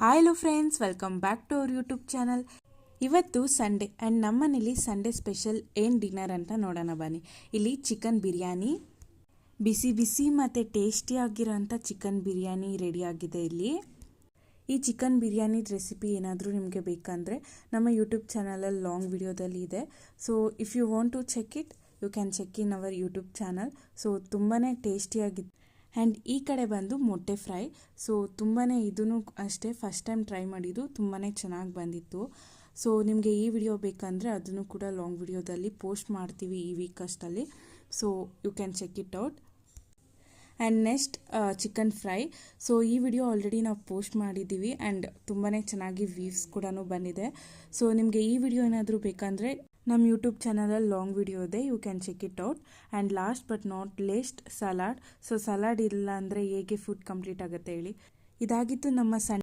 Hi hello friends, welcome back to our YouTube channel. ಇವತ್ತು Sunday and ನಮ್ಮನೇಲಿ Sunday special ಏನು dinner ಅಂತ ನೋಡೋಣ ಬನ್ನಿ. ಇಲ್ಲಿ ಚಿಕನ್ ಬಿರಿಯಾನಿ, ಬಿಸಿ ಬಿಸಿ ಮತ್ತು ಟೇಸ್ಟಿಯಾಗಿರೋಂಥ ಚಿಕನ್ ಬಿರಿಯಾನಿ ರೆಡಿಯಾಗಿದೆ. ಇಲ್ಲಿ ಈ ಚಿಕನ್ ಬಿರಿಯಾನಿ ರೆಸಿಪಿ ಏನಾದರೂ ನಿಮಗೆ ಬೇಕಂದರೆ ನಮ್ಮ ಯೂಟ್ಯೂಬ್ ಚಾನಲಲ್ಲಿ ಲಾಂಗ್ ವಿಡಿಯೋದಲ್ಲಿ ಇದೆ. So if you want to check it, you can check in our YouTube channel. So ತುಂಬಾ ಟೇಸ್ಟಿಯಾಗಿದೆ. ಆ್ಯಂಡ್ ಈ ಕಡೆ ಬಂದು ಮೊಟ್ಟೆ ಫ್ರೈ. ಸೊ ತುಂಬಾ ಇದೂ ಅಷ್ಟೇ ಫಸ್ಟ್ ಟೈಮ್ ಟ್ರೈ ಮಾಡಿದ್ದು, ತುಂಬಾ ಚೆನ್ನಾಗಿ ಬಂದಿತ್ತು. ಸೊ ನಿಮಗೆ ಈ ವಿಡಿಯೋ ಬೇಕಂದರೆ ಅದನ್ನು ಕೂಡ ಲಾಂಗ್ ವಿಡಿಯೋದಲ್ಲಿ ಪೋಸ್ಟ್ ಮಾಡ್ತೀವಿ ಈ ವೀಕ್ ಅಷ್ಟಲ್ಲಿ. So you can check it out. And next chicken fry. So ಈ ವಿಡಿಯೋ ಆಲ್ರೆಡಿ ನಾವು ಪೋಸ್ಟ್ ಮಾಡಿದ್ದೀವಿ ಆ್ಯಂಡ್ ತುಂಬಾ ಚೆನ್ನಾಗಿ ವ್ಯೂಸ್ ಕೂಡ ಬಂದಿದೆ. ಸೊ ನಿಮಗೆ ಈ ವಿಡಿಯೋ ಏನಾದರೂ ಬೇಕಂದರೆ ನಮ್ಮ ಯೂಟ್ಯೂಬ್ ಚಾನಲಲ್ಲಿ ಲಾಂಗ್ ವಿಡಿಯೋ ಇದೆ, you can check it out. And last but not least salad. So salad ಇಲ್ಲ ಅಂದರೆ ಹೇಗೆ ಫುಡ್ ಕಂಪ್ಲೀಟ್ ಆಗುತ್ತೆ ಹೇಳಿ. ಇದಾಗಿತ್ತು ನಮ್ಮ